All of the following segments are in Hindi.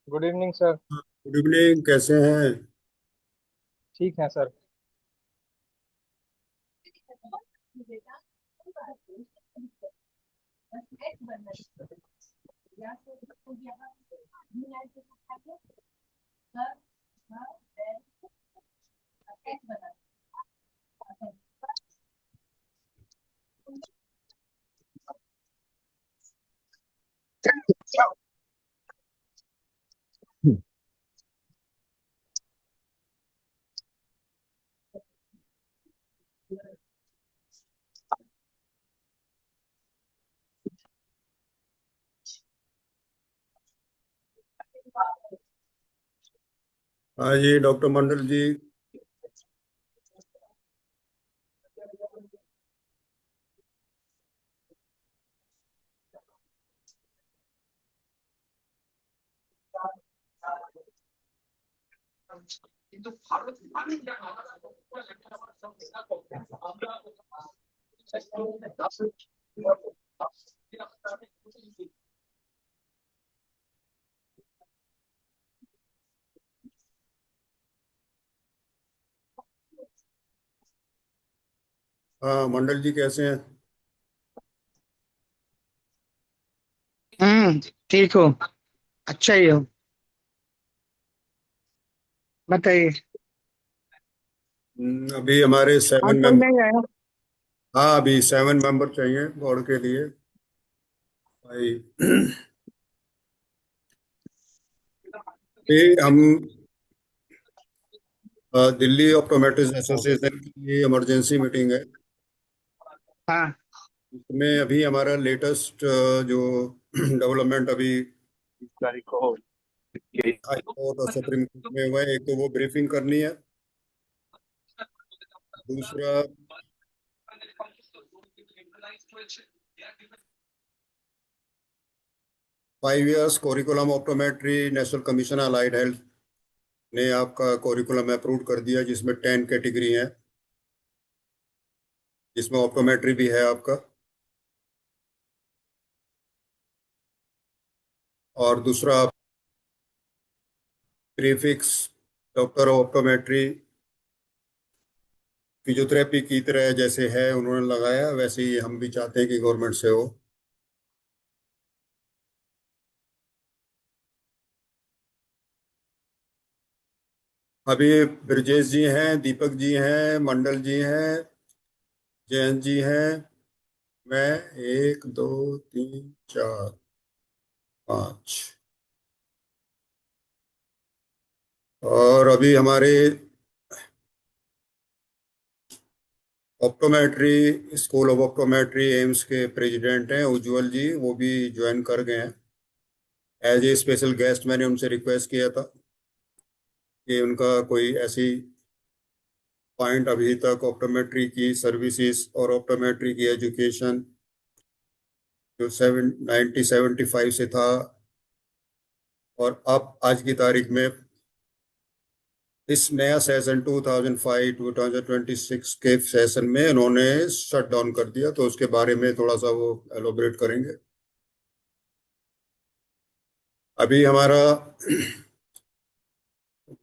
Good evening sir. Good evening, कैसे हैं? ठीक है सर। हाँ जी, डॉक्टर मंडल जी। हाँ, मंडल जी कैसे हैं? ठीक हो। अच्छा ही हो। बताइए। अभी हमारे और सेवन कोई मेंबर। नहीं आया? हाँ, अभी 7 मेंबर चाहिए बोर्ड के लिए भाई। ये हम दिल्ली ऑप्टोमेट्रिस्ट एसोसिएशन की ये इमरजेंसी मीटिंग है। हाँ। इसमें अभी हमारा लेटेस्ट जो डेवलपमेंट अभी तारीख को हाई कोर्ट और सुप्रीम कोर्ट में हुआ है, एक तो वो ब्रीफिंग करनी है। दूसरा, 5 years curriculum optometry national commission allied health ने आपका कोरिकुलम अप्रूव कर दिया, जिसमें 10 कैटेगरी हैं, जिसमें ऑप्टोमेट्री भी है आपका। और दूसरा, प्रीफिक्स डॉक्टर ऑप्टोमेट्री फिजियोथेरेपी की तरह जैसे है उन्होंने लगाया, वैसे ही हम भी चाहते हैं कि गवर्नमेंट से हो। अभी ब्रजेश जी हैं, दीपक जी हैं, मंडल जी हैं, जयंत जी हैं, मैं, 1 2 3 4 5। और अभी हमारे optometry school of optometry AIIMS के प्रेसिडेंट हैं उज्जवल जी, वो भी ज्वाइन कर गए हैं। एज ए स्पेशल गेस्ट मैंने उनसे रिक्वेस्ट किया था कि उनका कोई ऐसी पॉइंट अभी तक ऑप्टोमेट्री की सर्विसेज और ऑप्टोमेट्री की एजुकेशन जो 1975 से था, और अब आज की तारीख में इस नया सेशन 2005-2026 के सेशन में उन्होंने शट डाउन कर दिया, तो उसके बारे में थोड़ा सा वो एलोबरेट करेंगे। अभी हमारा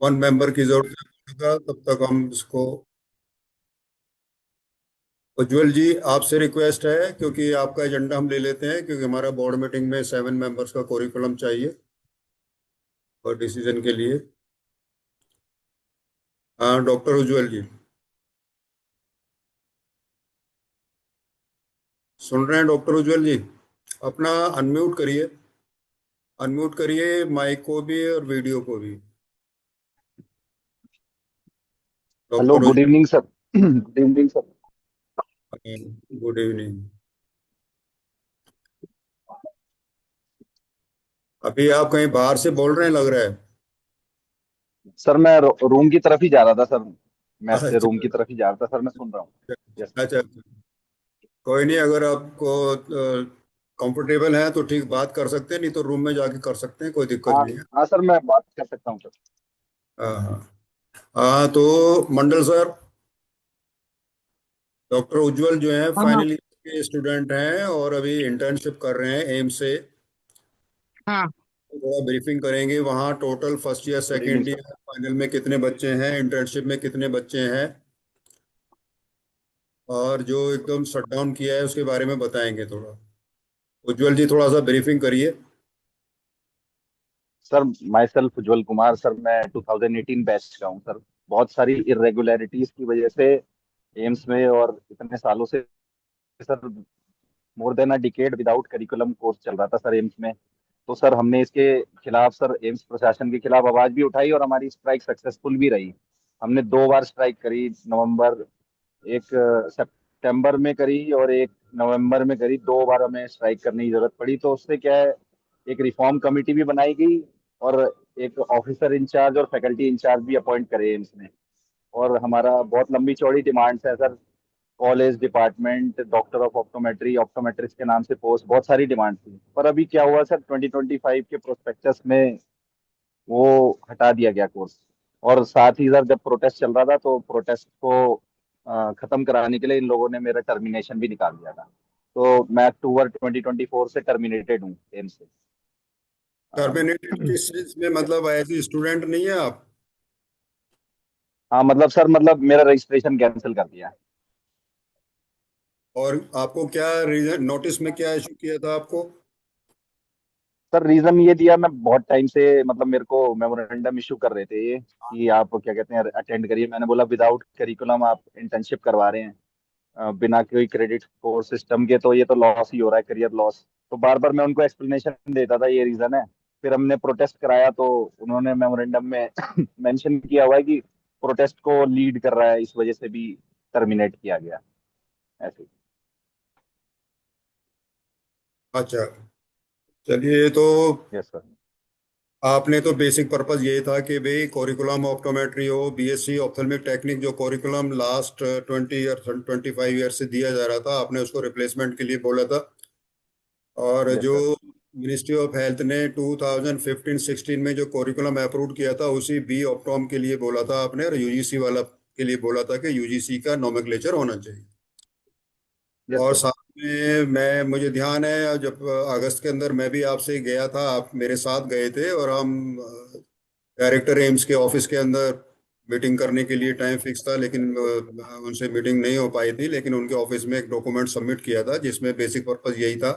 1 मेंबर की जरूरत है, तब तक हम इसको। उज्जवल जी, आपसे रिक्वेस्ट है, क्योंकि आपका एजेंडा हम ले लेते हैं, क्योंकि हमारा बोर्ड मीटिंग में 7 मेंबर्स का कोरिकुलम चाहिए और डिसीजन के लिए। हाँ, डॉक्टर उज्जवल जी सुन रहे हैं? डॉक्टर उज्जवल जी, अपना अनम्यूट करिए। अनम्यूट करिए माइक को भी और वीडियो को भी। Hello, doctor good evening sir. Good evening sir. Ujjwal, good evening. अभी आप कहीं बाहर से बोल रहे हैं लग रहा है। सर मैं रूम की तरफ ही जा रहा था सर। मैस से रूम अच्छा की तरफ ही जा रहा था सर, मैं सुन रहा हूँ। Yes sir. अच्छा। कोई नहीं, अगर आपको कंफर्टेबल है तो ठीक, बात कर सकते हैं, नहीं तो रूम में जाके कर सकते हैं, कोई दिक्कत हाँ। नहीं है। हाँ सर, मैं बात कर सकता हूँ सर। हाँ हाँ। हाँ, तो मंडल सर, डॉक्टर उज्जवल जो हैं हाँ फाइनल ईयर के स्टूडेंट हैं और अभी इंटर्नशिप कर रहे हैं एम्स से। हाँ। थोड़ा ब्रीफिंग करेंगे वहाँ total first year good evening second sir. Year final में कितने बच्चे हैं, इंटर्नशिप में कितने बच्चे हैं, और जो एकदम शट डाउन किया है उसके बारे में बताएंगे थोड़ा। उज्जवल जी थोड़ा सा ब्रीफिंग करिए। Sir my self Ujjwal Kumar sir, मैं 2018 बैच का हूँ सर। बहुत सारी इरेगुलरिटीज की वजह से एम्स में और इतने सालों से सर, मोर देन अ डिकेड विदाउट करिकुलम कोर्स चल रहा था सर एम्स में। तो सर हमने इसके खिलाफ सर एम्स प्रशासन के खिलाफ आवाज भी उठाई और हमारी स्ट्राइक सक्सेसफुल भी रही। हमने 2 बार स्ट्राइक करी, नवंबर, एक सितंबर में करी और एक नवंबर में करी। 2 बार हमें स्ट्राइक करने की जरूरत पड़ी। तो उससे क्या है, एक रिफॉर्म कमेटी भी बनाई गई और एक ऑफिसर इंचार्ज और फैकल्टी इंचार्ज भी अपॉइंट करे एम्स में। और हमारा बहुत लंबी चौड़ी डिमांड्स है sir. College department, doctor of optometry, optometrist के नाम से पोस्ट, बहुत सारी डिमांड थी। पर अभी क्या हुआ सर, 2025 के प्रोस्पेक्टस में वो हटा दिया गया कोर्स। और साथ ही सर जब प्रोटेस्ट चल रहा था तो प्रोटेस्ट को खत्म कराने के लिए इन लोगों ने मेरा टर्मिनेशन भी निकाल दिया था। तो मैं अक्टूबर 2024 से टर्मिनेटेड हूँ एम से। टर्मिनेटेड किस चीज में, मतलब एज ए स्टूडेंट नहीं है आप? हाँ मतलब सर, मतलब मेरा रजिस्ट्रेशन कैंसिल कर दिया है। और आपको क्या रीजन, नोटिस में क्या इशू किया था आपको? सर रीजन ये दिया, मैं बहुत टाइम से, मतलब मेरे को मेमोरेंडम इशू कर रहे थे ये कि आप क्या कहते हैं अटेंड करिए। मैंने बोला विदाउट करिकुलम आप इंटर्नशिप करवा रहे हैं बिना कोई क्रेडिट कोर्स सिस्टम के, तो ये तो लॉस ही हो रहा है, करियर लॉस। तो बार बार मैं उनको एक्सप्लेनेशन देता था, ये रीजन है। फिर हमने प्रोटेस्ट कराया तो उन्होंने मेमोरेंडम में मेंशन किया हुआ है कि प्रोटेस्ट को लीड कर रहा है, इस वजह से भी टर्मिनेट किया गया ऐसे। अच्छा, चलिए तो यस सर। आपने तो बेसिक पर्पस यही था कि भाई कोरिकुलम ऑप्टोमेट्री हो, बीएससी ऑप्थेल्मिक टेक्निक, जो कोरिकुलम लास्ट 20 ईयर 25 ईयर से दिया जा रहा था, आपने उसको रिप्लेसमेंट के लिए बोला था। और यस जो सर। मिनिस्ट्री ऑफ हेल्थ ने 2015-16 में जो कोरिकुलम अप्रूव किया था उसी बी ऑप्टोम के लिए बोला था आपने, और यूजीसी वाला के लिए बोला था कि यूजीसी का नोमेनक्लेचर होना चाहिए। यस और सर। साथ में मैं, मुझे ध्यान है जब अगस्त के अंदर मैं भी आपसे गया था, आप मेरे साथ गए थे, और हम डायरेक्टर एम्स के ऑफिस के अंदर मीटिंग करने के लिए टाइम फिक्स था, लेकिन उनसे मीटिंग नहीं हो पाई थी। लेकिन उनके ऑफिस में एक डॉक्यूमेंट सबमिट किया था जिसमें बेसिक पर्पस यही था,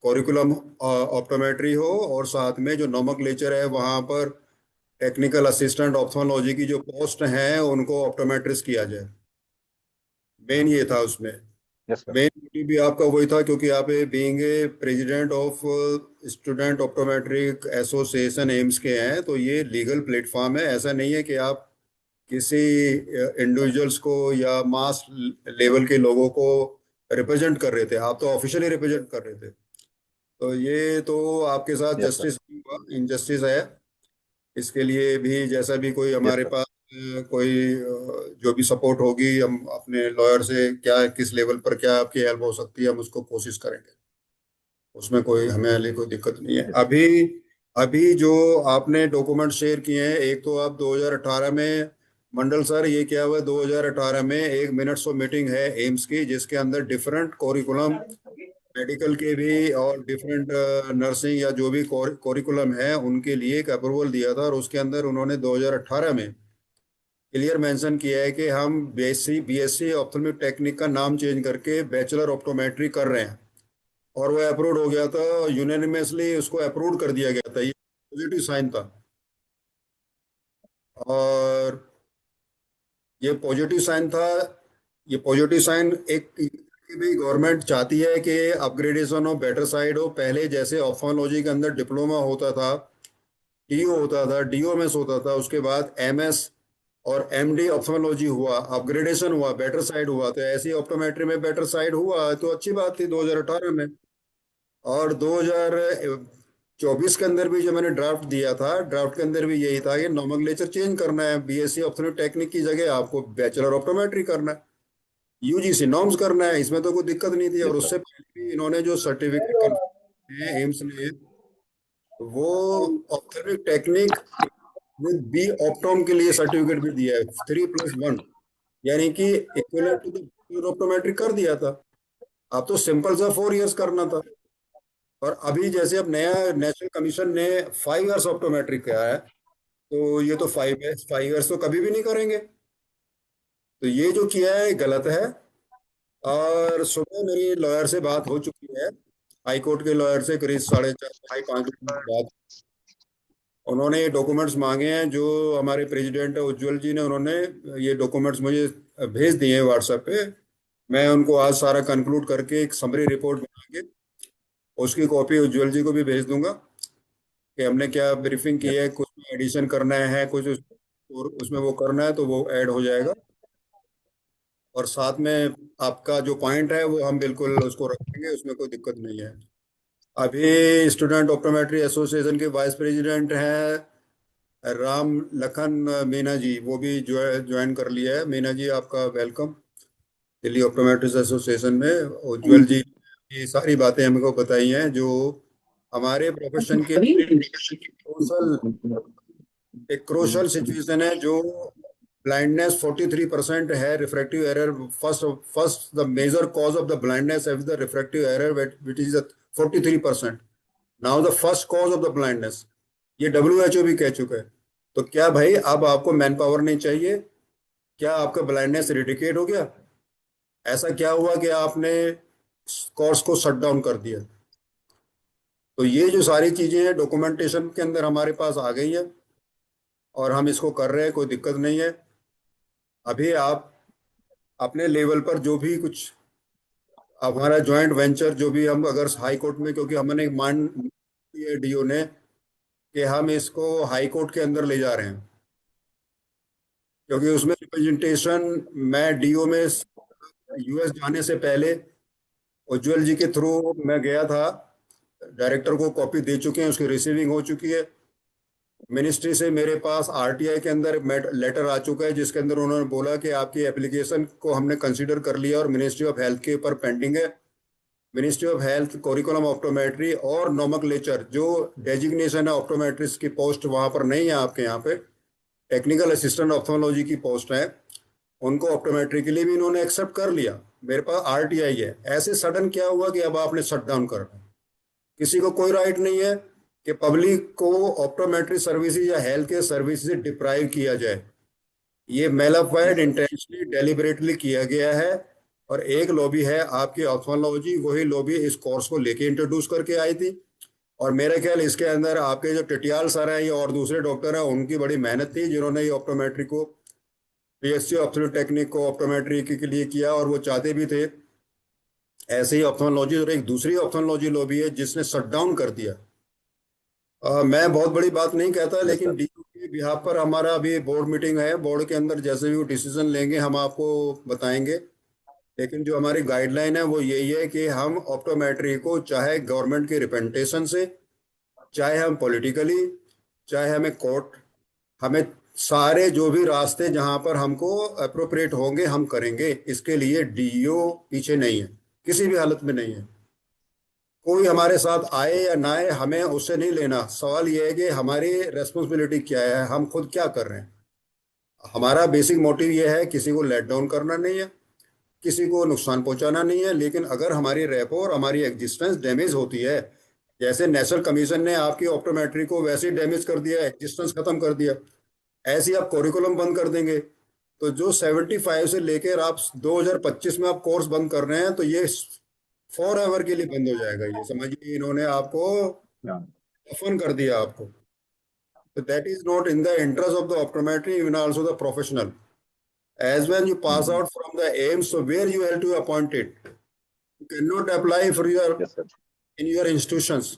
करिकुलम ऑप्टोमेट्री हो और साथ में जो नोमेनक्लेचर है वहाँ पर टेक्निकल असिस्टेंट ऑप्थोलॉजी की जो पोस्ट हैं उनको ऑप्टोमेट्रिस्ट किया जाए। मेन ये था उसमें। Yes sir. मेन मोटिव भी आपका वही था, क्योंकि आप being a president of student optometric association AIIMS के हैं, तो ये लीगल प्लेटफॉर्म है। ऐसा नहीं है कि आप किसी इंडिविजुअल्स को या मास लेवल के लोगों को रिप्रेजेंट कर रहे थे, आप तो ऑफिशियली रिप्रेजेंट कर रहे थे। तो ये तो आपके साथ यस सर। जस्टिस हुआ, इनजस्टिस है। इसके लिए भी जैसा भी कोई यस हमारे सर। पास कोई जो भी सपोर्ट होगी, हम अपने लॉयर से क्या किस लेवल पर क्या आपकी हेल्प हो सकती है हम उसको कोशिश करेंगे। उसमें कोई हमें लिए कोई दिक्कत नहीं है। यस। अभी अभी जो आपने डॉक्यूमेंट शेयर किए हैं, एक तो आप 2018 में, मंडल सर ये क्या हुआ, 2018 में एक मिनट्स ऑफ मीटिंग है एम्स की जिसके अंदर डिफरेंट कोरिकुलम, मेडिकल के भी और डिफरेंट नर्सिंग या जो भी कोरिकुलम है उनके लिए एक अप्रूवल दिया था, और उसके अंदर उन्होंने 2018 में क्लियर मेंशन किया है कि हम बीएससी बीएससी ऑप्थेल्मिक टेक्निक का नाम चेंज करके बैचलर ऑप्टोमेट्री कर रहे हैं। और वो अप्रूव हो गया था, यूनानिमसली उसको अप्रूव कर दिया गया था, ये पॉजिटिव साइन था। और ये पॉजिटिव साइन था। ये पॉजिटिव साइन एक कि भी गवर्नमेंट चाहती है कि अपग्रेडेशन हो, बेटर साइड हो। पहले जैसे ऑप्थेल्मोलॉजी के अंदर डिप्लोमा होता था, टीओ होता था, डीओएमएस होता था, उसके बाद एमएस और एमडी ऑप्थेल्मोलॉजी हुआ, अपग्रेडेशन हुआ, बेटर साइड हुआ। तो ऐसी ऑप्टोमेट्री में बेटर साइड हुआ तो अच्छी बात थी 2018 में। और 2024 के अंदर भी जो मैंने ड्राफ्ट दिया था, ड्राफ्ट के अंदर भी यही था कि नोमेनक्लेचर चेंज करना है, बीएससी ऑप्थेल्मिक टेक्निक की जगह आपको बैचलर ऑप्टोमेट्री करना है, यूजीसी नॉर्म्स करना है। इसमें तो कोई दिक्कत नहीं थी। और यस सर। उससे पहले भी इन्होंने जो सर्टिफिकेट कंफर्म है एम्स ने, वो ऑप्थेल्मिक टेक्निक विद बी ऑप्टोम के लिए सर्टिफिकेट भी दिया है, 3+1, यानी कि इक्वल टू द ऑप्टोमेट्री कर दिया था। अब तो सिंपल सा 4 इयर्स करना था। और अभी जैसे अब नया नेशनल कमीशन ने 5 इयर्स ऑप्टोमेट्री किया है, तो ये तो 5 इयर्स तो कभी भी नहीं करेंगे। तो ये जो किया है गलत है। और सुबह मेरी लॉयर से बात हो चुकी है, हाई कोर्ट के लॉयर से, करीब 4:30 5 बजे बात। उन्होंने ये डॉक्यूमेंट्स मांगे हैं जो हमारे प्रेसिडेंट उज्जवल जी ने, उन्होंने ये डॉक्यूमेंट्स मुझे भेज दिए हैं व्हाट्सएप पे। मैं उनको आज सारा कंक्लूड करके एक समरी रिपोर्ट बना के उसकी कॉपी उज्जवल जी को भी भेज दूंगा कि हमने क्या ब्रीफिंग की है, कुछ एडिशन करना है, कुछ और उसमें वो करना है तो वो ऐड हो जाएगा। और साथ में आपका जो पॉइंट है वो हम बिल्कुल उसको रखेंगे, उसमें कोई दिक्कत नहीं है। अभी स्टूडेंट ऑप्टोमेट्री एसोसिएशन के वाइस प्रेसिडेंट हैं राम लखन मीना जी, वो भी ज्वाइन कर लिया है। मीना जी आपका वेलकम दिल्ली ऑप्टोमेट्रिस्ट एसोसिएशन में। उज्जवल जी ये सारी बातें हमको बताई हैं जो हमारे प्रोफेशन के क्रूशल, एक क्रूशल सिचुएशन है। जो ब्लाइंडनेस 43% है, refractive error first first the major cause of the blindness is the refractive error which is 43%। Now the first cause of the blindness, ये WHO भी कह चुका है। तो क्या भाई अब आपको मैन पावर नहीं चाहिए? क्या आपका ब्लाइंडनेस इरेडिकेट हो गया? ऐसा क्या हुआ कि आपने कोर्स को शट डाउन कर दिया? तो ये जो सारी चीजें हैं डॉक्यूमेंटेशन के अंदर हमारे पास आ गई है और हम इसको कर रहे हैं, कोई दिक्कत नहीं है। अभी आप अपने लेवल पर जो भी कुछ हमारा जॉइंट वेंचर जो भी हम अगर हाई कोर्ट में, क्योंकि हमने मान DO ने कि हम इसको हाई कोर्ट के अंदर ले जा रहे हैं, क्योंकि उसमें रिप्रेजेंटेशन मैं DO में US जाने से पहले उज्जवल जी के थ्रू मैं गया था, डायरेक्टर को कॉपी दे चुके हैं, उसकी रिसीविंग हो चुकी है। मिनिस्ट्री से मेरे पास RTI के अंदर लेटर आ चुका है जिसके अंदर उन्होंने बोला कि आपकी एप्लीकेशन को हमने कंसीडर कर लिया और मिनिस्ट्री ऑफ हेल्थ के ऊपर पेंडिंग है। Ministry of health curriculum optometry और नोमेनक्लेचर जो डेजिग्नेशन है ऑप्टोमेट्रिस्ट की पोस्ट वहाँ पर नहीं है, आपके यहाँ पे टेक्निकल असिस्टेंट ऑप्थोलॉजी की पोस्ट है, उनको ऑप्टोमेट्री के लिए भी इन्होंने एक्सेप्ट कर लिया। मेरे पास RTI है। ऐसे सडन क्या हुआ कि अब आपने शट डाउन कर दिया? किसी को कोई राइट नहीं है कि पब्लिक को ऑप्टोमेट्री सर्विसेज या हेल्थ केयर सर्विसेज से डिप्राइव किया जाए। ये मेलाफाइड इंटेंशनली डेलिबरेटली किया गया है। और एक लॉबी है आपकी ऑप्थोलॉजी, वही लॉबी इस कोर्स को लेके इंट्रोड्यूस करके आई थी। और मेरे ख्याल इसके अंदर आपके जो टिटियाल सर हैं और दूसरे डॉक्टर हैं, उनकी बड़ी मेहनत थी जिन्होंने ये ऑप्टोमेट्री को, PSC ऑप्थोलॉजी टेक्निक को ऑप्टोमेट्री के लिए किया। और वो चाहते भी थे ऐसे ही ऑप्थोलॉजी। और एक दूसरी ऑप्थोलॉजी लॉबी है जिसने शट डाउन कर दिया। मैं बहुत बड़ी बात नहीं कहता, यस लेकिन सर। DO के बिहाफ पर हमारा अभी बोर्ड मीटिंग है। बोर्ड के अंदर जैसे भी वो डिसीजन लेंगे हम आपको बताएंगे। लेकिन जो हमारी गाइडलाइन है वो यही है कि हम ऑप्टोमेट्री को चाहे गवर्नमेंट के रिप्रेजेंटेशन से, चाहे हम पॉलिटिकली, चाहे हमें कोर्ट, हमें सारे जो भी रास्ते जहां पर हमको अप्रोप्रिएट होंगे हम करेंगे। इसके लिए DO पीछे नहीं है, किसी भी हालत में नहीं है। कोई हमारे साथ आए या ना आए हमें उससे नहीं लेना। सवाल यह है कि हमारी रेस्पॉन्सिबिलिटी क्या है, हम खुद क्या कर रहे हैं। हमारा बेसिक मोटिव यह है किसी को लेट डाउन करना नहीं है, किसी को नुकसान पहुंचाना नहीं है। लेकिन अगर हमारी रेपो और हमारी एग्जिस्टेंस डैमेज होती है, जैसे नेशनल कमीशन ने आपकी ऑप्टोमेट्री को वैसे ही डैमेज कर दिया, एग्जिस्टेंस खत्म कर दिया, ऐसे ही आप करिकुलम बंद कर देंगे तो जो 75 से लेकर आप 2025 में आप कोर्स बंद कर रहे हैं, तो ये फॉर एवर के लिए बंद हो जाएगा। ये समझिए इन्होंने आपको दफन कर दिया आपको। तो that is not in the interest of the optometry, even also the professional. As when you pass out from the AIMS, so where you have to appoint it, you cannot apply for your yes sir. in your institutions.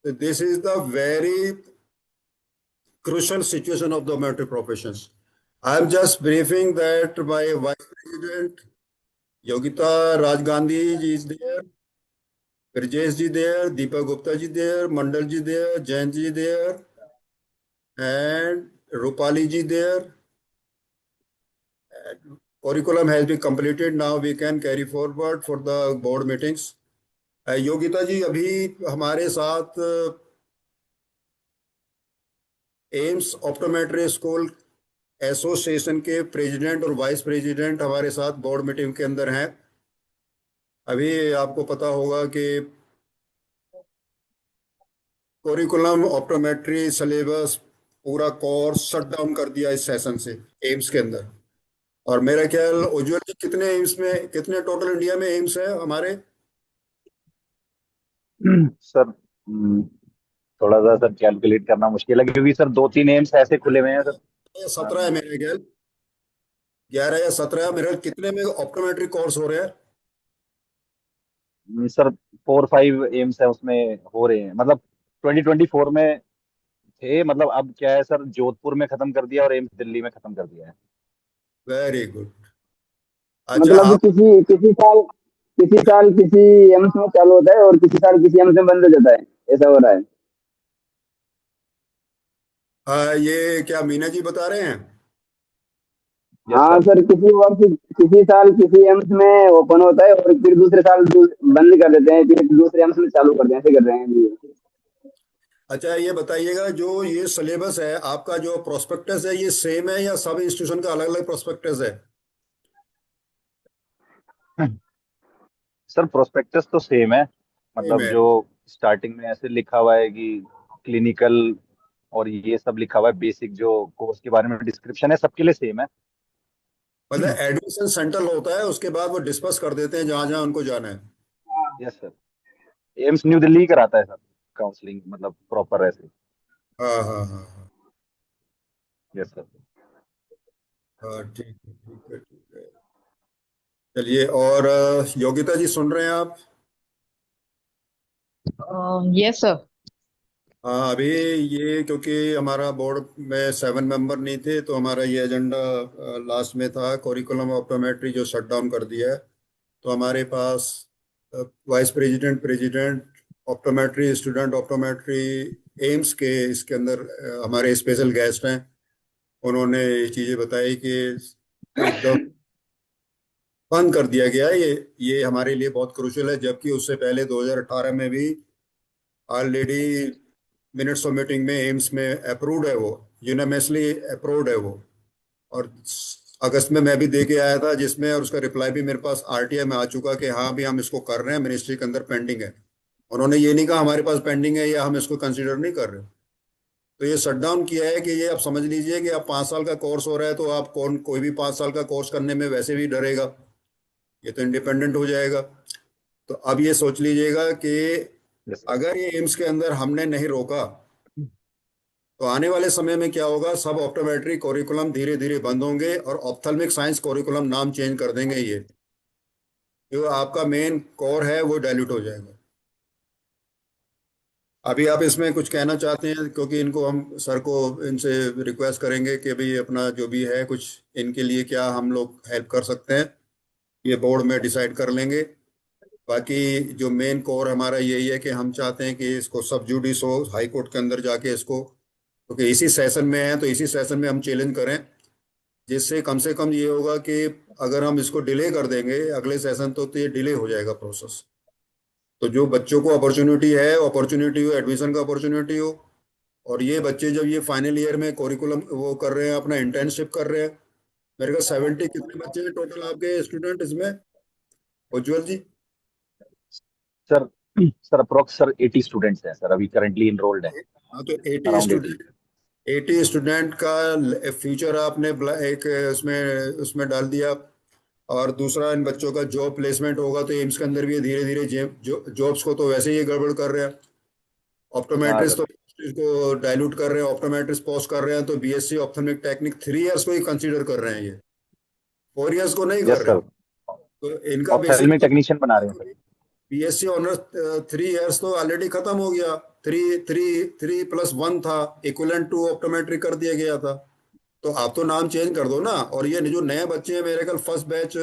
So this is the very crucial situation of the military professions. I am just briefing that my Vice President Yogita Raj Gandhi ji is there, Brijesh ji there, Deepak Gupta ji there, Mandal ji there, Jain ji there, and Rupali ji there. Curriculum has been completed. Now we can carry forward for the board meetings. Yogita ji अभी हमारे साथ एम्स ऑप्टोमेट्री स्कूल एसोसिएशन के प्रेसिडेंट और वाइस प्रेसिडेंट हमारे साथ बोर्ड मीटिंग के अंदर हैं। अभी आपको पता होगा कि कोरिकुलम ऑप्टोमेट्री सिलेबस पूरा कोर्स शट डाउन कर दिया इस सेशन से एम्स के अंदर। और मेरा ख्याल उज्ज्वल जी कितने एम्स में, कितने टोटल इंडिया में एम्स है हमारे? सर थोड़ा सा सर कैलकुलेट करना मुश्किल है, क्योंकि सर 2-3 एम्स ऐसे खुले हुए हैं सर। 17 है मेरे ख्याल, 11 या 17 मेरे ख्याल। कितने में ऑप्टोमेट्री कोर्स हो रहे हैं? सर 4-5 एम्स है उसमें हो रहे हैं, मतलब 2024 में थे, मतलब अब क्या है सर, जोधपुर में खत्म कर दिया और एम्स दिल्ली में खत्म कर दिया है। Very good. अच्छा मतलब आप, किसी साल किसी एम्स में चालू होता है और किसी साल किसी एम्स में बंद हो जाता है, ऐसा हो रहा है। ये क्या मीना जी बता रहे हैं? यस हाँ सर। सर, किसी वर्ष किसी साल किसी एम्स में ओपन होता है और फिर दूसरे साल बंद कर देते हैं, फिर दूसरे एम्स में चालू करते हैं, ऐसे कर रहे हैं जी। अच्छा ये बताइएगा, जो ये सिलेबस है आपका, जो प्रोस्पेक्टस है, ये सेम है या सब इंस्टीट्यूशन का अलग अलग प्रोस्पेक्टस है? सर प्रोस्पेक्टस तो सेम है, सेम मतलब है। जो स्टार्टिंग में ऐसे लिखा हुआ है कि क्लिनिकल और ये सब लिखा हुआ है, बेसिक जो कोर्स के बारे में डिस्क्रिप्शन है सबके लिए सेम है। मतलब एडमिशन सेंट्रल होता है, उसके बाद वो डिस्पर्स कर देते हैं जहां जहां उनको जाना है। Yes sir. एम्स न्यू दिल्ली ही कराता है सर काउंसलिंग, मतलब प्रॉपर ऐसे। हाँ हाँ हाँ हाँ यस सर। हाँ, ठीक है ठीक है ठीक है। चलिए, और योगिता जी सुन रहे हैं आप? Yes sir. हाँ, अभी ये क्योंकि हमारा बोर्ड में 7 मेंबर नहीं थे, तो हमारा ये एजेंडा लास्ट में था, कोरिकुलम ऑप्टोमेट्री जो शट डाउन कर दिया है। तो हमारे पास vice president, president optometry, student optometry AIIMS के, इसके अंदर हमारे स्पेशल गेस्ट हैं। उन्होंने ये चीज़ें बताई कि एकदम बंद कर दिया गया है ये हमारे लिए बहुत क्रूशियल है, जबकि उससे पहले 2018 में भी ऑलरेडी मिनट्स ऑफ मीटिंग में एम्स में अप्रूव्ड है, वो यूनानिमसली अप्रूव्ड है वो। और अगस्त में मैं भी दे के आया था जिसमें, और उसका रिप्लाई भी मेरे पास आरटीआई में आ चुका कि हाँ भी हम इसको कर रहे हैं, मिनिस्ट्री के अंदर पेंडिंग है। उन्होंने ये नहीं कहा हमारे पास पेंडिंग है या हम इसको कंसिडर नहीं कर रहे। तो ये शट डाउन किया है कि ये आप समझ लीजिए कि आप 5 साल का कोर्स हो रहा है, तो आप कोई भी 5 साल का कोर्स करने में वैसे भी डरेगा, ये तो इंडिपेंडेंट हो जाएगा। तो अब ये सोच लीजिएगा कि यस सर। अगर ये एम्स के अंदर हमने नहीं रोका, तो आने वाले समय में क्या होगा, सब ऑप्टोमेट्री कोरिकुलम धीरे धीरे बंद होंगे और ऑप्थल्मिक साइंस कोरिकुलम नाम चेंज कर देंगे। ये जो आपका मेन कोर है वो डाइल्यूट हो जाएगा। अभी आप इसमें कुछ कहना चाहते हैं? क्योंकि इनको हम सर को इनसे रिक्वेस्ट करेंगे कि भाई अपना जो भी है कुछ इनके लिए क्या हम लोग हेल्प कर सकते हैं, ये बोर्ड में डिसाइड कर लेंगे। बाकी जो मेन कोर हमारा यही है कि हम चाहते हैं कि इसको सब जुडिस हो हाई कोर्ट के अंदर जाके इसको, क्योंकि इसी सेशन में है तो इसी सेशन में हम चैलेंज करें, जिससे कम से कम ये होगा कि अगर हम इसको डिले कर देंगे अगले सेशन तो ये डिले हो जाएगा प्रोसेस। तो जो बच्चों को अपॉर्चुनिटी है, अपॉर्चुनिटी हो, एडमिशन का अपॉर्चुनिटी हो। और ये बच्चे जब ये फाइनल ईयर में कोरिकुलम वो कर रहे हैं, अपना इंटर्नशिप कर रहे हैं, मेरे को 70 कितने बच्चे हैं टोटल आपके स्टूडेंट इसमें, Ujjwal ji? Sir sir approx sir 80 students हैं सर, अभी करंटली इनरोल्ड हैं। हाँ, तो 80 अराउंड 80। स्टूडेंट, 80 स्टूडेंट का फ्यूचर आपने एक उसमें उसमें डाल दिया। और दूसरा, इन बच्चों का जॉब प्लेसमेंट होगा, तो एम्स के अंदर भी धीरे धीरे जॉब्स को तो वैसे ही गड़बड़ कर रहे हैं। हाँ ऑप्टोमेट्रिस्ट सर। तो इसको डाइल्यूट कर रहे हैं, ऑप्टोमेट्रिस्ट पोस्ट कर रहे हैं, तो बीएससी ऑप्थेल्मिक टेक्निक 3 इयर्स को ही कंसीडर कर रहे हैं, ये 4 इयर्स को नहीं कर यस रहे। सर। तो इनका बेसिक ऑप्थेल्मिक टेक्नीशियन बना रहे हैं सर। बीएससी ऑनर्स 3 इयर्स तो ऑलरेडी खत्म हो गया। थ्री थ्री 3+1 था, इक्वलेंट टू ऑप्टोमेट्री कर दिया गया था। तो आप तो नाम चेंज कर दो ना। और ये जो नए बच्चे हैं, मेरे कल फर्स्ट बैच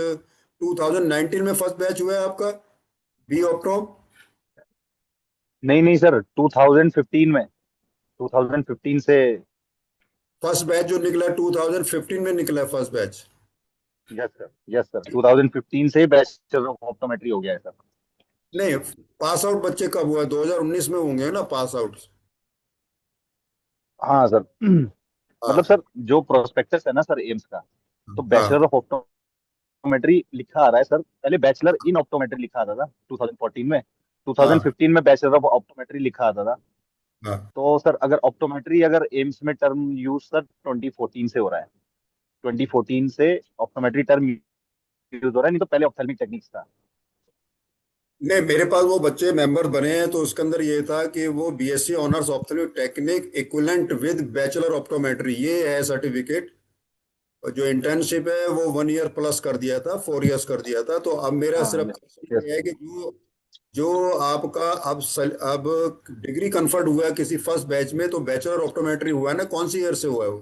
2019 में फर्स्ट बैच हुआ है आपका, बी ऑप्टो। नहीं नहीं सर, 2015 में, 2015 से। फर्स्ट बैच जो निकला 2015 में निकला first batch. Yes sir, yes sir, 2015 से बैचलर ऑफ ऑप्टोमेट्री हो गया है सर। नहीं, पास आउट बच्चे कब हुए? 2019 में होंगे ना पास आउट? हाँ सर। मतलब हाँ सर जो प्रोस्पेक्टस है ना सर एम्स का, तो हाँ बैचलर ऑफ ऑप्टोमेट्री लिखा आ रहा है सर, पहले बैचलर इन ऑप्टोमेट्री लिखा आता था 2014 में, हाँ 2015 में बैचलर ऑफ ऑप्टोमेट्री लिखा आता था। हाँ तो सर अगर ऑप्टोमेट्री अगर एम्स में टर्म यूज सर 2014 से हो रहा है। 2014 से ऑप्टोमेट्री टर्म यूज हो रहा है, नहीं तो पहले ऑप्थेल्मिक टेक्निक्स था। नहीं, मेरे पास वो बच्चे मेंबर बने हैं तो उसके अंदर ये था कि वो BSc honours ophthalmic technique equivalent with bachelor optometry, ये है सर्टिफिकेट। और जो इंटर्नशिप है वो 1 ईयर प्लस कर दिया था, 4 ईयर्स कर दिया था। तो अब मेरा हाँ सिर्फ यस क्वेश्चन यस। ये है कि जो जो आपका अब डिग्री कन्फर्ड हुआ है किसी फर्स्ट बैच में, तो बैचलर ऑप्टोमेट्री हुआ है ना, कौन सी ईयर से हुआ है वो?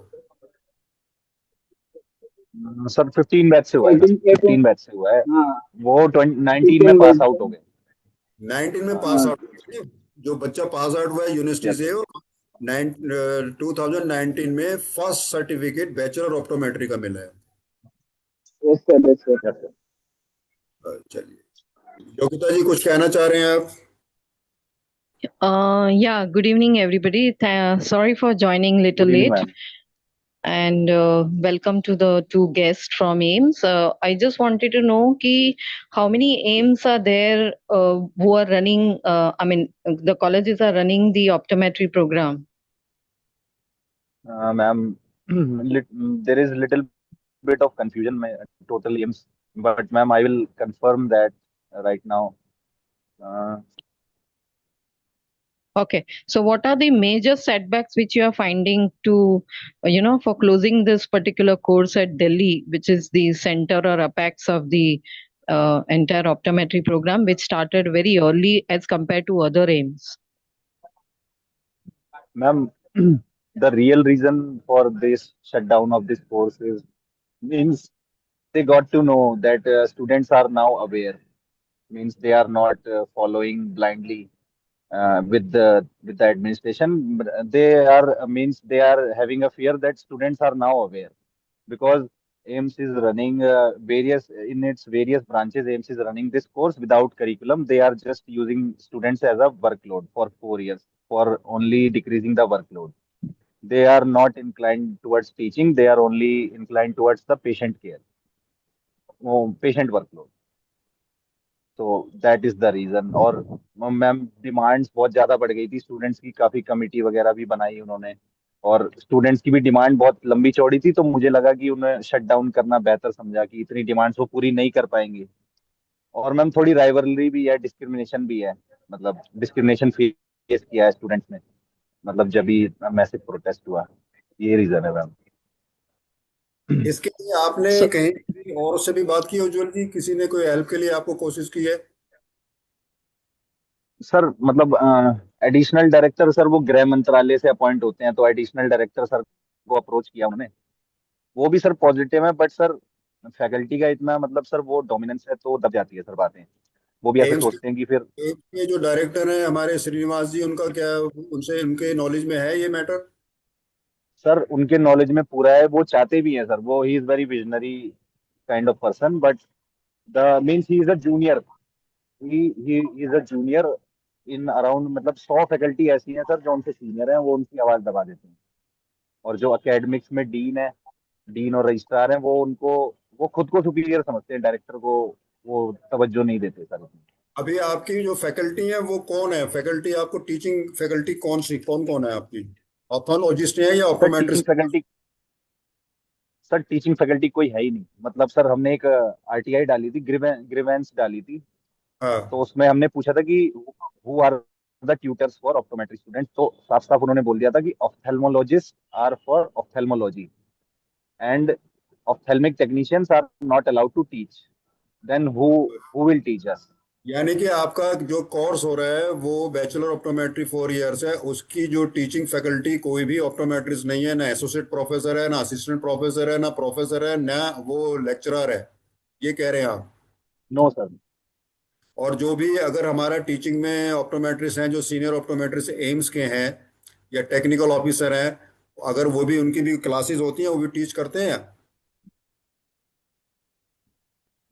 सर 15 बैच से हुआ है सर, 18 18 15 बैच से हुआ है। हाँ वो 19 में 18 पास बैच आउट से। हो गए। 19 में पास हाँ आउट। जो बच्चा पास आउट हुआ है यूनिवर्सिटी यस से, वो 2019 में फर्स्ट सर्टिफिकेट बैचलर ऑप्टोमेट्री का मिला है। Yes sir yes sir. Yes sir. चलिए, योगिता जी कुछ कहना चाह रहे हैं आप? Yeah, good evening, everybody. Sorry for joining little good evening late, ma'am. and welcome to the two guests from AIMS. I just wanted to know how many AIMS are there who are running, I mean, the colleges are running the optometry program. Ma'am there is little bit of confusion total aims, but ma'am I will confirm that right now. uh, Okay, so what are the major setbacks which you are finding to, for closing this particular course at Delhi, which is the center or apex of the entire optometry program, which started very early as compared to other aims? ma'am the real reason for this shutdown of this course is means they got to know that students are now aware, means they are not following blindly with the administration, but they are means they are having a fear that students are now aware, because AIMS is running various in its various branches. AIMS is running this course without curriculum. They are just using students as a workload for 4 years for only decreasing the workload. They are not inclined towards teaching. They are only inclined towards the patient care, patient workload. तो दैट इज द रीजन। और मैम डिमांड्स बहुत ज्यादा बढ़ गई थी स्टूडेंट्स की, काफी कमिटी वगैरह भी बनाई उन्होंने, और स्टूडेंट्स की भी डिमांड बहुत लंबी चौड़ी थी, तो मुझे लगा कि उन्हें शट डाउन करना बेहतर समझा कि इतनी डिमांड्स वो पूरी नहीं कर पाएंगे। और मैम थोड़ी राइवलरी भी है, डिस्क्रिमिनेशन भी है, मतलब डिस्क्रिमिनेशन फेस किया है स्टूडेंट्स ने, मतलब जब भी मैसिव प्रोटेस्ट हुआ। ये रीजन है मैम। इसके लिए आपने So, कहीं किसी और से भी बात की है उज्जवल जी? किसी ने कोई हेल्प के लिए आपको कोशिश की है? सर मतलब एडिशनल डायरेक्टर सर वो गृह मंत्रालय से अपॉइंट होते हैं, तो एडिशनल डायरेक्टर सर को अप्रोच किया उन्होंने, वो भी सर पॉजिटिव है, बट सर फैकल्टी का इतना मतलब सर वो डोमिनेंस है तो दब जाती है सर बातें। वो भी ऐसे एम्स सोचते हैं कि फिर के जो डायरेक्टर हैं हमारे श्रीनिवास जी, उनका क्या, उनसे उनके नॉलेज में है ये मैटर? सर उनके नॉलेज में पूरा है, वो चाहते भी हैं सर, वो he is very visionary kind of person, but the means he is a junior, he is a junior in around, मतलब 100 फैकल्टी ऐसी हैं सर जो उनसे सीनियर हैं, वो उनकी आवाज दबा देते हैं। और जो एकेडमिक्स में डीन है, डीन और रजिस्ट्रार हैं, वो उनको वो खुद को सुपीरियर समझते हैं, डायरेक्टर को वो तवज्जो नहीं देते सर उसमें। अभी आपकी जो फैकल्टी है वो कौन है? फैकल्टी आपको टीचिंग फैकल्टी कौन कौन है आपकी? ऑप्थोलॉजिस्ट है या sir teaching optometrist? Faculty sir teaching faculty कोई है ही नहीं, मतलब सर हमने एक आरटीआई डाली थी, ग्रीवेंस डाली थी, हाँ। तो उसमें हमने पूछा था कि who are the tutors for optometry students, तो साफ साफ उन्होंने बोल दिया था कि ophthalmologist are for ophthalmology and ophthalmic technicians are not allowed to teach, then who will teach us. यानी कि आपका जो कोर्स हो रहा है वो बैचलर ऑप्टोमेट्री 4 ईयर्स है, उसकी जो टीचिंग फैकल्टी कोई भी ऑप्टोमेट्रिस्ट नहीं है, ना एसोसिएट प्रोफेसर है, ना असिस्टेंट प्रोफेसर है, ना प्रोफेसर है, ना वो लेक्चरर है, ये कह रहे हैं आप? No sir. और जो भी अगर हमारा टीचिंग में ऑप्टोमेट्रिस्ट हैं, जो सीनियर ऑप्टोमेट्रिस्ट एम्स के हैं या टेक्निकल ऑफिसर हैं, अगर वो भी, उनकी भी क्लासेस होती हैं, वो भी टीच करते हैं?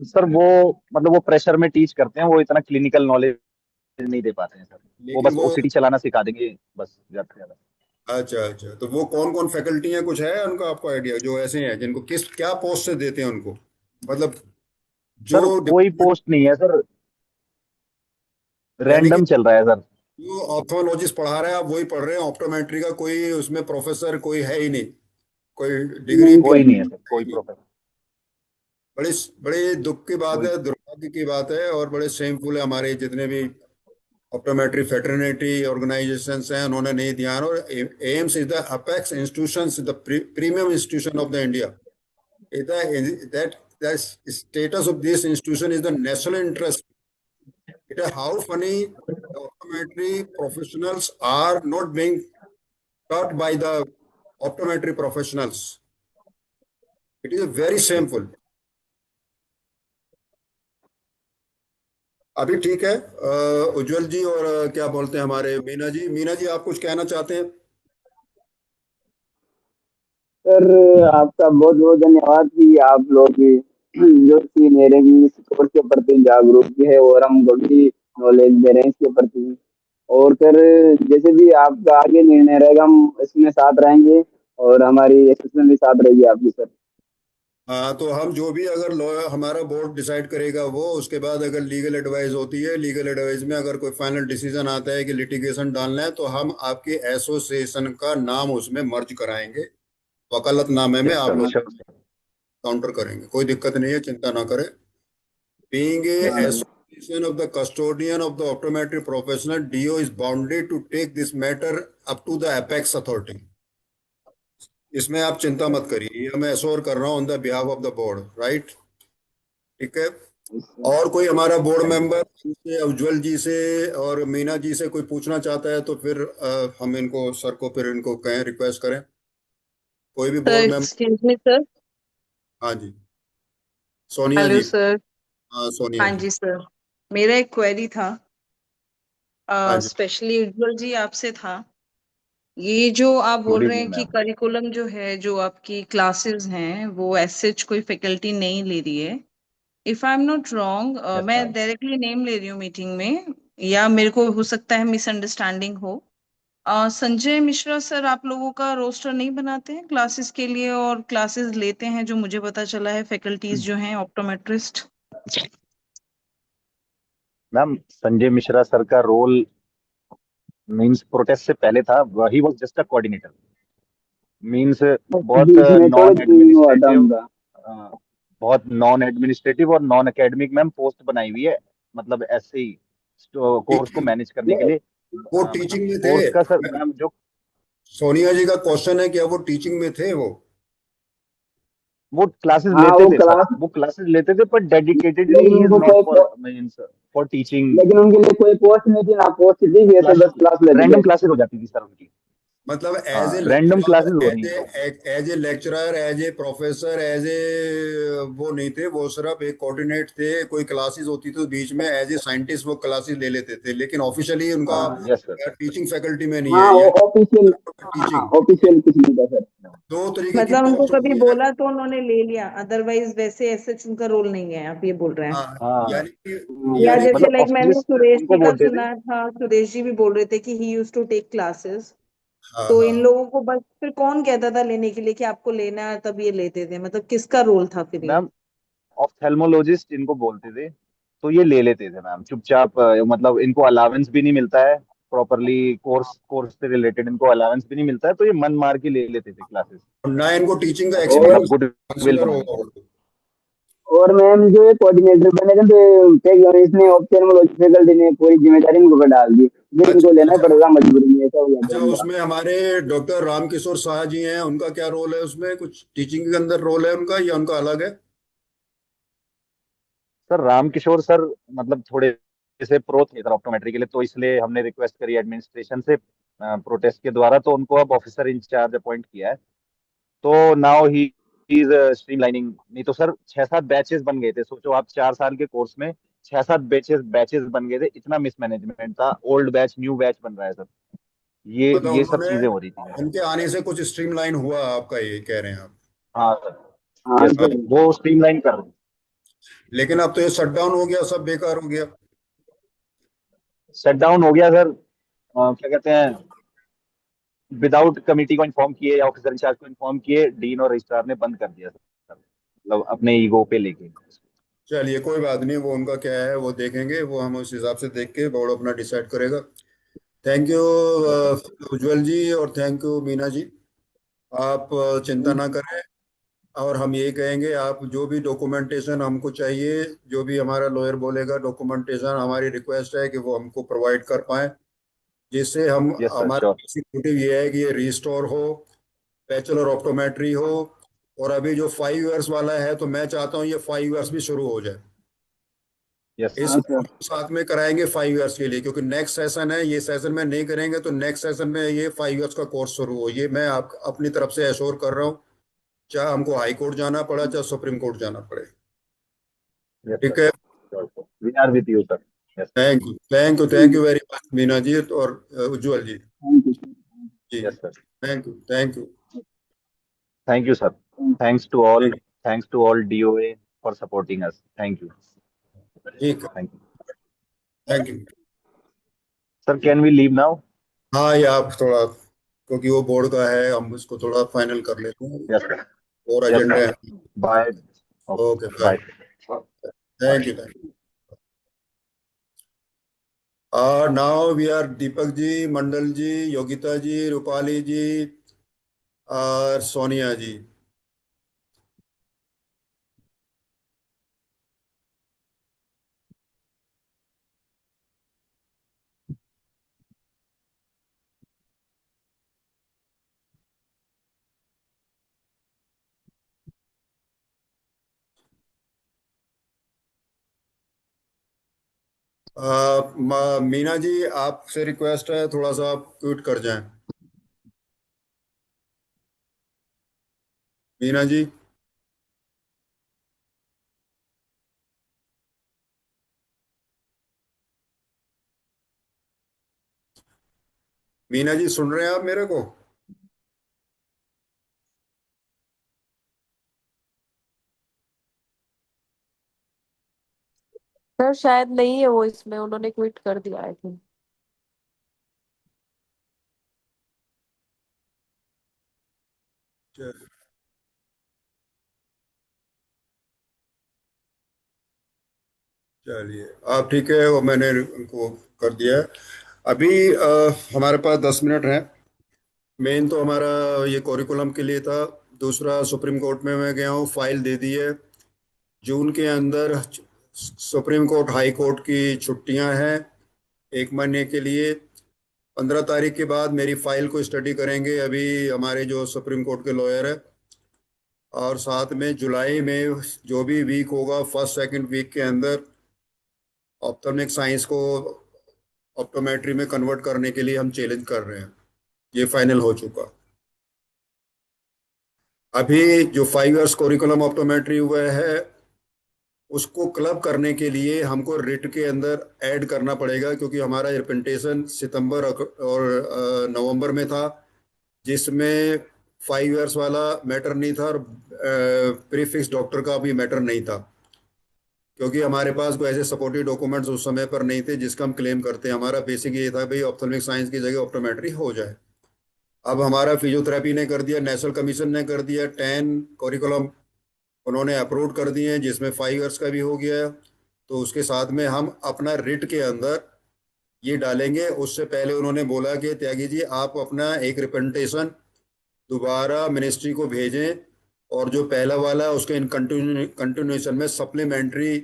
सर वो मतलब वो प्रेशर में टीच करते हैं, वो इतना क्लिनिकल नॉलेज नहीं दे पाते हैं सर, वो लेकिन बस वो, ओसीडी चलाना सिखा देंगे बस, ज्यादा से ज्यादा। अच्छा अच्छा, तो वो कौन कौन फैकल्टी हैं, कुछ है उनका आपको आइडिया, जो ऐसे हैं जिनको किस क्या पोस्ट से देते हैं उनको, मतलब जो सर कोई डिपार्टमेंट? पोस्ट नहीं है सर, यानी कि रैंडम चल रहा है सर। जो ऑप्थोलॉजिस्ट पढ़ा रहे हैं आप वही पढ़ रहे हैं, ऑप्टोमेट्री का कोई उसमें प्रोफेसर कोई है ही नहीं, कोई डिग्री नहीं कोई सर। नहीं है सर, कोई प्रोफेसर। बड़ी बड़ी दुख की बात कोई है, दुर्भाग्य की बात है, और बड़े शेमफुल है, हमारे जितने भी ऑप्टोमेट्री फेटर्निटी ऑर्गेनाइजेशंस हैं उन्होंने नहीं ध्यान। और AIIMS is the apex institution, the premium institution of the India. that the status of this institution is the national interest. It is how funny the optometry professionals are not being taught by the optometry professionals. It is very shameful. अभी ठीक है, उज्जवल जी और क्या बोलते हैं हमारे मीना जी, मीना जी आप कुछ कहना चाहते हैं? सर आपका बहुत बहुत धन्यवाद कि आप लोग जो सीनियर है कि इस कोर्स के प्रति जागरूक है और हमको भी नॉलेज दे रहे हैं इसके प्रति। और सर जैसे भी आपका आगे निर्णय रहेगा हम इसमें साथ रहेंगे और हमारी एसेसमेंट भी साथ रहेगी आपकी सर। हाँ, तो हम जो भी अगर लॉयर हमारा बोर्ड डिसाइड करेगा वो, उसके बाद अगर लीगल एडवाइस होती है, लीगल एडवाइस में अगर कोई फाइनल डिसीजन आता है कि लिटिगेशन डालना है, तो हम आपके एसोसिएशन का नाम उसमें मर्ज कराएंगे, वकालतनामे में यस आप सर, लोग श्योर सर। काउंटर करेंगे, कोई दिक्कत नहीं है, चिंता ना करें। Being a हाँ association of the custodian of the optometry professional, DO is bounded to take this matter up to the apex authority. इसमें आप चिंता मत करिए, ये मैं एश्योर कर रहा हूँ on the behalf of the board, right? ठीक है। और कोई हमारा board thank you member sir. से, उज्जवल जी से और मीना जी से कोई पूछना चाहता है तो फिर हम इनको सर को फिर इनको कहें, रिक्वेस्ट करें, कोई भी sir board member. Excuse me sir. हाँ जी, सोनिया हेलो जी। सर। हाँ सोनिया हाँ जी। जी सर, मेरा एक क्वेरी था, हाँ जी। स्पेशली उज्जवल जी आपसे था। ये जो आप गुड बोल रहे इवनिंग हैं कि मैम। करिकुलम जो है, जो आपकी क्लासेस हैं, वो एसएच कोई फैकल्टी नहीं ले रही है। If I am not wrong, yes मैं मैम। डायरेक्टली नेम ले रही हूँ मीटिंग में, या मेरे को हो सकता है मिसअंडरस्टैंडिंग हो। संजय मिश्रा सर आप लोगों का रोस्टर नहीं बनाते हैं क्लासेस के लिए, और क्लासेस लेते हैं जो मुझे पता चला है फैकल्टीज जो हैं optometrist. Ma'am Sanjay Mishra sir का रोल मींस प्रोटेस्ट से पहले था, he was just a coordinator. Means बहुत बीच में थोड़े नॉन हुआ था एडमिनिस्ट्रेटिव, उनका। बहुत नॉन एडमिनिस्ट्रेटिव और नॉन एकेडमिक मैम पोस्ट बनाई हुई है, मतलब ऐसे ही कोर्स को मैनेज करने के लिए। वो टीचिंग में थे। कोर्स का सर मैम जो सोनिया जी का क्वेश्चन है क्या वो टीचिंग में थे वो क्लासेस हाँ लेते वो थे सर, क्लास, वो क्लासेस लेते थे, पर डेडिकेटेडली लेकिन ही इज उनको नॉट कोई फॉर मींस फॉर टीचिंग। लेकिन उनके लिए कोई पोस्ट नहीं थी ना, पोस्ट थी वैसे क्लासेस, बस क्लास लेते रैंडम थे। क्लासेस हो जाती थी सर उनकी। मतलब एज ए हाँ, रैंडम क्लासेस लेक्चरर, हो रही हैं तो। As a lecturer, as a professor, as a वो नहीं थे, वो सिर्फ एक कोऑर्डिनेट थे, कोई क्लासेस होती तो बीच में एज ए साइंटिस्ट वो क्लासेस ले लेते थे, लेकिन ऑफिशियली उनका हाँ यस सर। टीचिंग फैकल्टी में नहीं हाँ है, यानी ऑफिशियल, हाँ टीचिंग। ऑफिशियल कुछ नहीं था सर। दो तरीके की मतलब उनको पोस्ट कभी होती है। बोला तो उन्होंने ले लिया, अदरवाइज वैसे एसएच उनका रोल नहीं है, आप ये बोल रहे हैं? हाँ, हाँ यानी कि हाँ या यानी कि जैसे मतलब लाइक मैंने ऑफिशियलिस्ट सुरेश उनको जी का बोलते थे। सुना था, सुरेश जी भी बोल रहे थे कि ही यूज टू टेक क्लासेस। हाँ तो इन हाँ। लोगों को बस फिर कौन कहता था लेने के लिए कि आपको लेना है, तब ये लेते थे? मतलब किसका रोल था फिर ये? मैम ऑफ्थेल्मोलॉजिस्ट इनको बोलते थे, तो ये ले लेते थे मैम चुपचाप, मतलब इनको अलावेंस भी नहीं मिलता है प्रॉपरली, कोर्स कोर्स से रिलेटेड इनको अलावेंस भी नहीं मिलता है, तो ये मन मार के ले लेते थे क्लासेस, और ना इनको टीचिंग का और मतलब एक्सपीरियंस, गुड विल काउंसलर बनाने होगा के लिए। वो। और मैम जो है कोऑर्डिनेटर बने थे तो इसने ऑप्थेल्मोलॉजी फैकल्टी ने पूरी जिम्मेदारी इनको पर डाल दी, जो अच्छा इनको लेना अच्छा। पड़ेगा मजबूरी में, ऐसा हो जाता अच्छा, है इनका। उसमें हमारे डॉक्टर रामकिशोर शाह जी हैं, उनका क्या रोल है उसमें? कुछ टीचिंग के अंदर रोल है उनका या उनका अलग है? सर रामकिशोर सर मतलब थोड़े से प्रो थे सर ऑप्टोमेट्री के लिए, तो इसलिए हमने रिक्वेस्ट करी एडमिनिस्ट्रेशन से प्रोटेस्ट के द्वारा, तो उनको अब ऑफिसर इंचार्ज अपॉइंट किया है। तो नाउ ही इज स्ट्रीमलाइनिंग। नहीं तो सर 6-7 बैचेस बन गए थे, सोचो आप 4 साल के कोर्स में 6-7 बैचेस बैचेस बन गए थे, इतना मिसमैनेजमेंट था, ओल्ड बैच न्यू बैच बन रहा है सर, मतलब ये सब उन्होंने, चीजें हो रही थी। उनके आने से कुछ स्ट्रीमलाइन हुआ, आपका ये कह रहे हैं आप? हाँ सर। हाँ यस अब सर, सर। वो स्ट्रीमलाइन कर रहे हैं। लेकिन अब तो ये शट डाउन हो गया, सब बेकार हो गया। शट डाउन हो गया सर, क्या कहते हैं, विदाउट कमिटी को इन्फॉर्म किए या ऑफिसर इंचार्ज को इन्फॉर्म किए, डीन और रजिस्ट्रार ने बंद कर दिया सर, मतलब अपने ईगो पे लेके। चलिए कोई बात नहीं, वो उनका क्या है वो देखेंगे, वो हम उस हिसाब से देख के बोर्ड अपना डिसाइड करेगा। थैंक यू उज्जवल जी, और थैंक यू मीना जी। आप चिंता ना करें, और हम यही कहेंगे, आप जो भी डॉक्यूमेंटेशन हमको चाहिए, जो भी हमारा लॉयर बोलेगा डॉक्यूमेंटेशन, हमारी रिक्वेस्ट है कि वो हमको प्रोवाइड कर पाए, जिससे हम, यस सर, हमारा श्योर। बेसिक मोटिव ये है कि ये रिस्टोर हो, बैचलर ऑप्टोमेट्री हो। और अभी जो 5 इयर्स वाला है, तो मैं चाहता हूँ ये 5 इयर्स भी शुरू हो जाए। यस इस हाँ सर। साथ में कराएंगे 5 इयर्स के लिए, क्योंकि नेक्स्ट सेशन है, ये सेशन में नहीं करेंगे तो नेक्स्ट सेशन में ये 5 इयर्स का कोर्स शुरू हो, ये मैं आप अपनी तरफ से एश्योर कर रहा हूँ, चाहे हमको हाई कोर्ट जाना पड़ा, चाहे सुप्रीम कोर्ट जाना पड़े। यस ठीक सर, है। Sure, we are with you sir. Yes sir. Thank you, thank you, thank you very much Meena ji और Ujjwal ji. Thank you sir. जी, yes sir, thank you, thank you. Thank you sir. Thanks to all, thanks to all DOA for supporting us. Thank you. ठीक है, thank you thank you. Sir, can we leave now? हाँ, ये आप थोड़ा, क्योंकि वो बोर्ड का है, हम इसको थोड़ा फाइनल कर लेते हैं, यस सर। और यस एजेंडा सर, है। Bye. Okay, okay, bye. Bye. Thank you, thank you. Now we are Deepak ji, Mandal ji, Yogita ji, Rupali ji और सोनिया जी। मीना जी, आपसे रिक्वेस्ट है, थोड़ा सा आप क्यूट कर जाएं। मीना जी, मीना जी सुन रहे हैं आप मेरे को? सर शायद नहीं है वो इसमें, उन्होंने क्विट कर दिया आई थिंक। चलिए, आप ठीक है, वो मैंने उनको कर दिया है। अभी हमारे पास 10 मिनट हैं। मेन तो हमारा ये करिकुलम के लिए था। दूसरा, सुप्रीम कोर्ट में मैं गया हूँ, फाइल दे दी है। जून के अंदर सुप्रीम कोर्ट, हाई कोर्ट की छुट्टियां हैं 1 महीने के लिए। 15 तारीख के बाद मेरी फाइल को स्टडी करेंगे अभी हमारे जो सुप्रीम कोर्ट के लॉयर है। और साथ में जुलाई में जो भी वीक होगा, फर्स्ट सेकंड वीक के अंदर, ऑप्टोमिक साइंस को ऑप्टोमेट्री में कन्वर्ट करने के लिए हम चैलेंज कर रहे हैं। ये फाइनल हो चुका। अभी जो 5 इयर्स कोरिकुलम ऑप्टोमेट्री हुआ है, उसको क्लब करने के लिए हमको रिट के अंदर ऐड करना पड़ेगा, क्योंकि हमारा रिप्रेजेंटेशन सितंबर और नवंबर में था, जिसमें 5 इयर्स वाला मैटर नहीं था, और प्रीफिक्स डॉक्टर का भी मैटर नहीं था, क्योंकि हमारे पास कोई ऐसे सपोर्टिव डॉक्यूमेंट्स उस समय पर नहीं थे जिसका हम क्लेम करते हैं। हमारा बेसिक ये था भाई, ऑप्थेल्मिक साइंस की जगह ऑप्टोमेट्री हो जाए। अब हमारा फिजियोथेरेपी ने कर दिया, नेशनल कमीशन ने कर दिया, 10 करिकुलम उन्होंने अप्रूव कर दिए हैं, जिसमें 5 इयर्स का भी हो गया है। तो उसके साथ में हम अपना रिट के अंदर ये डालेंगे। उससे पहले उन्होंने बोला कि त्यागी जी, आप अपना एक रिप्रेजेंटेशन दोबारा मिनिस्ट्री को भेजें, और जो पहला वाला है उसके इन कंटिन्यूएशन में सप्लीमेंट्री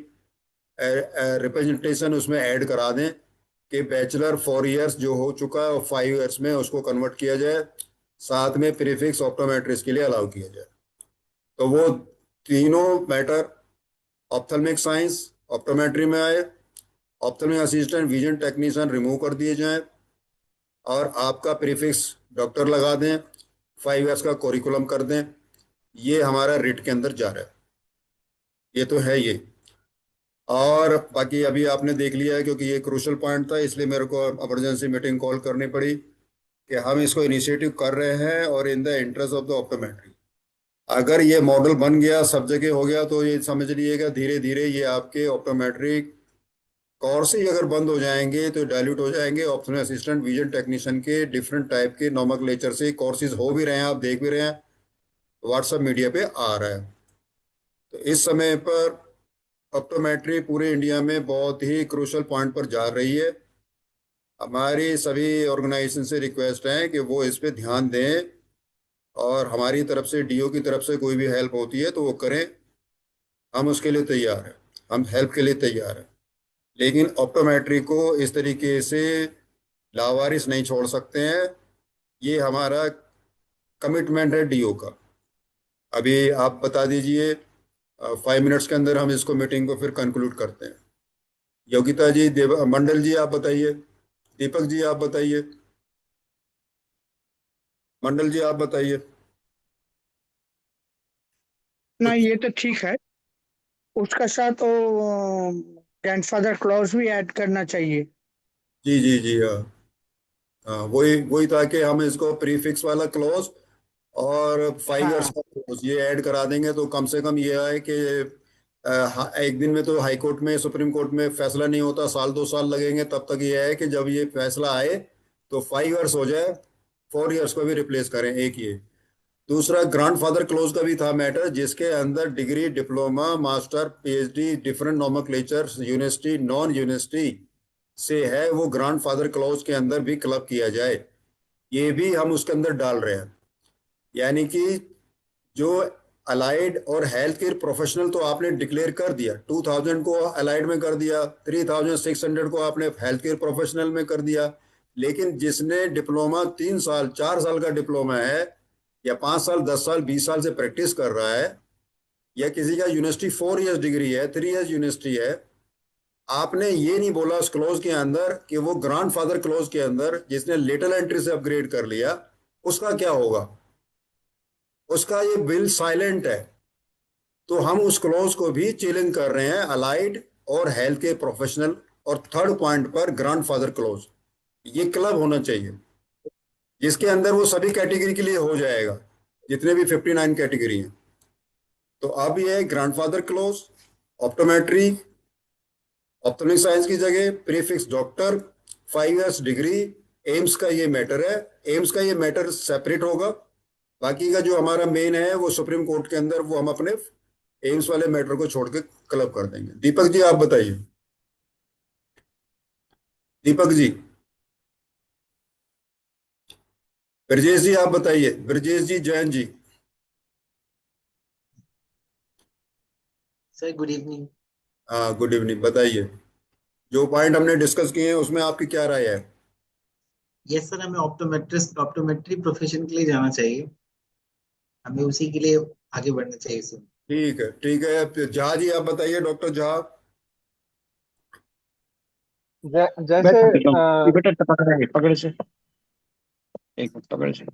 रिप्रेजेंटेशन उसमें ऐड करा दें, कि बैचलर 4 इयर्स जो हो चुका है और 5 इयर्स में उसको कन्वर्ट किया जाए, साथ में प्रीफिक्स ऑप्टोमेट्रिस्ट के लिए अलाउ किया जाए। तो वो तीनों मैटर, ऑप्थेल्मिक साइंस ऑप्टोमेट्री में आए, ophthalmic assistant vision technician remove कर दिए जाएं, और आपका प्रीफिक्स डॉक्टर लगा दें, 5 इयर्स का कोरिकुलम कर दें। ये हमारा रिट के अंदर जा रहा है। ये तो है ये। और बाकी अभी आपने देख लिया है, क्योंकि ये क्रूशल पॉइंट था, इसलिए मेरे को इमरजेंसी मीटिंग कॉल करनी पड़ी, कि हम इसको इनिशिएटिव कर रहे हैं, और in the interest of the optometry. अगर ये मॉडल बन गया, सब जगह हो गया, तो ये समझ लीजिएगा धीरे धीरे ये आपके ऑप्टोमेट्री कोर्स ही अगर बंद हो जाएंगे तो डाइल्यूट हो जाएंगे। ऑप्शनल असिस्टेंट विजन टेक्नीशियन के डिफरेंट टाइप के नोमेनक्लेचर से कोर्सेज हो भी रहे हैं, आप देख भी रहे हैं, व्हाट्सएप मीडिया पे आ रहा है। तो इस समय पर ऑप्टोमेट्री पूरे इंडिया में बहुत ही क्रूशल पॉइंट पर जा रही है। हमारी सभी ऑर्गेनाइजेशन से रिक्वेस्ट है कि वो इस पे ध्यान दें, और हमारी तरफ से, डीओ की तरफ से कोई भी हेल्प होती है तो वो करें। हम उसके लिए तैयार हैं, हम हेल्प के लिए तैयार हैं। लेकिन ऑप्टोमेट्री को इस तरीके से लावारिस नहीं छोड़ सकते हैं। ये हमारा कमिटमेंट है डीओ का। अभी आप बता दीजिए, 5 मिनट्स के अंदर हम इसको, मीटिंग को फिर कंक्लूड करते हैं। योगिता जी, मंडल जी आप बताइए, दीपक जी आप बताइए, मंडल जी आप बताइए। ना ये तो ठीक है, उसका साथ वो ग्रैंडफादर क्लॉज भी ऐड करना चाहिए। जी जी जी, हाँ हाँ, वही वही था कि हम इसको प्रीफिक्स वाला क्लोज और 5 इयर्स हाँ का क्लोज ये ऐड करा देंगे, तो कम से कम ये है कि एक दिन में तो हाई कोर्ट में, सुप्रीम कोर्ट में फैसला नहीं होता, 1-2 साल लगेंगे। तब तक ये है कि जब ये फैसला आए तो 5 इयर्स हो जाए, 4 इयर्स को भी रिप्लेस करें, एक ये। दूसरा, ग्रैंडफादर क्लोज का भी था मैटर, जिसके अंदर degree, diploma, master, PhD, different nomenclature, university, non university से है, वो ग्रैंडफादर क्लोज के अंदर भी क्लब किया जाए। ये भी हम उसके अंदर डाल रहे हैं। यानी कि जो अलाइड और हेल्थ केयर प्रोफेशनल तो आपने डिक्लेयर कर दिया, 2000 को अलाइड में कर दिया, 3600 को आपने हेल्थ केयर प्रोफेशनल में कर दिया। लेकिन जिसने डिप्लोमा 3 साल 4 साल का डिप्लोमा है, या 5 साल 10 साल 20 साल से प्रैक्टिस कर रहा है, या किसी का यूनिवर्सिटी 4 इयर्स डिग्री है, 3 इयर्स यूनिवर्सिटी है, आपने ये नहीं बोला उस क्लोज के अंदर कि वो ग्रैंडफादर क्लोज के अंदर जिसने लेटर एंट्री से अपग्रेड कर लिया, उसका क्या होगा? उसका ये बिल साइलेंट है। तो हम उस क्लोज को भी चैलेंज कर रहे हैं, अलाइड और हेल्थ के प्रोफेशनल। और थर्ड पॉइंट पर ग्रैंडफादर क्लोज, ये क्लब होना चाहिए जिसके अंदर वो सभी कैटेगरी के लिए हो जाएगा, जितने भी 59 कैटेगरी हैं। तो अब ये ग्रैंडफादर क्लोज, ऑप्टोमेट्री, ऑप्टोमिक साइंस की जगह prefix doctor, 5 years degree. AIIMS का ये मैटर है, एम्स का ये मैटर सेपरेट होगा। बाकी का जो हमारा मेन है वो सुप्रीम कोर्ट के अंदर, वो हम अपने एम्स वाले मैटर को छोड़ के क्लब कर देंगे। दीपक जी आप बताइए, दीपक जी। ब्रजेश जी आप बताइए, Brajesh ji, Jain ji. Sir good evening. हाँ, गुड इवनिंग, बताइए। जो पॉइंट हमने डिस्कस किए हैं उसमें आपकी क्या राय है? यस सर, हमें ऑप्टोमेट्री प्रोफेशन के लिए जाना चाहिए, हमें उसी के लिए आगे बढ़ना चाहिए सर। ठीक है, ठीक है, फिर झा जी आप बताइए, डॉक्टर झा। जैसे बैठ जाओ। ये बेटा पकड़ पकड़ से, एक मिनट पकड़ से।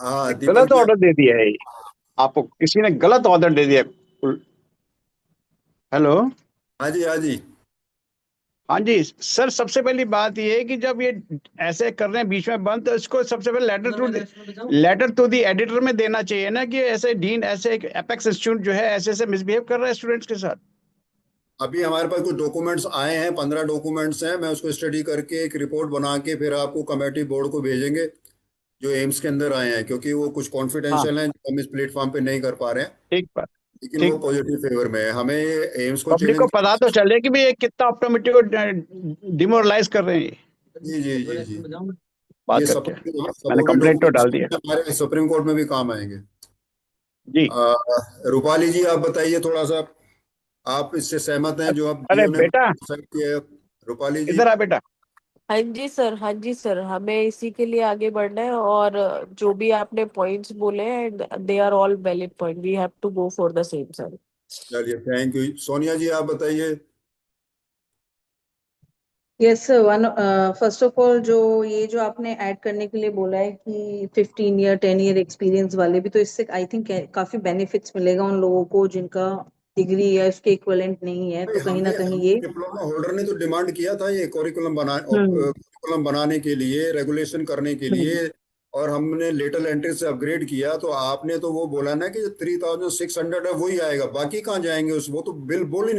हाँ, दीपक गलत जी ऑर्डर दे दिया है ये। आपको किसी ने गलत ऑर्डर दे दिया है। हेलो। हाँ जी, हाँ जी। हाँ जी सर, सबसे पहली बात ये है कि जब ये ऐसे कर रहे हैं बीच में बंद, तो इसको सबसे पहले लेटर टू दी एडिटर में देना चाहिए ना, कि ऐसे डीन, ऐसे एक एपेक्स इंस्टीट्यूट जो है ऐसे ऐसे मिसबिहेव कर रहा है स्टूडेंट्स के साथ। अभी हमारे पास कुछ डॉक्यूमेंट्स आए हैं, 15 डॉक्यूमेंट्स हैं। मैं उसको स्टडी करके एक रिपोर्ट बना के फिर आपको कमेटी बोर्ड को भेजेंगे, जो एम्स के अंदर आए हैं, क्योंकि वो कुछ हाँ कॉन्फिडेंशियल हैं जो हम इस प्लेटफॉर्म पे नहीं कर पा रहे हैं। ठीक बात। लेकिन वो ठीक, पॉजिटिव फेवर में है, हमें एम्स को पब्लिक को चैलेंज। पता तो चले कि भाई ये कितना ऑप्टोमेट्री को डिमोरलाइज कर रहे हैं ये। जी जी जी जी, बात ये करके मैंने सपोर्टिव कंप्लेंट तो डाल दिया। डॉक्यूमेंट्स हमारे सुप्रीम कोर्ट में भी काम आएंगे। जी। रूपाली जी आप बताइए थोड़ा सा, आप इससे सहमत हैं जो आप अरे डीओ ने बेटा, डिसाइड किया है? रूपाली जी। इधर आ बेटा। हाँ जी सर, हाँ जी सर, हमें इसी के लिए आगे बढ़ना है। और जो भी आपने पॉइंट्स बोले हैं, they are all valid point, we have to go for the same sir. चलिए, थैंक यू। सोनिया जी आप बताइए। Yes sir, one first of all, जो आपने ऐड करने के लिए बोला है कि 15 ईयर 10 ईयर एक्सपीरियंस वाले भी, तो इससे आई थिंक काफी बेनिफिट्स मिलेगा उन लोगों को जिनका डिग्री या उसके इक्विवेलेंट नहीं है, भाई, तो कहीं ना हमें कहीं हमें ये। डिप्लोमा होल्डर ने तो डिमांड किया था ये हम्म करिकुलम बनाने के लिए, रेगुलेशन करने के हम्म लिए। और हमने लेटर एंट्री से अपग्रेड किया, तो आपने तो वो बोला ना कि 3600 है वही आएगा, बाकी कहाँ जाएंगे? उस वो तो बिल बोल ही नहीं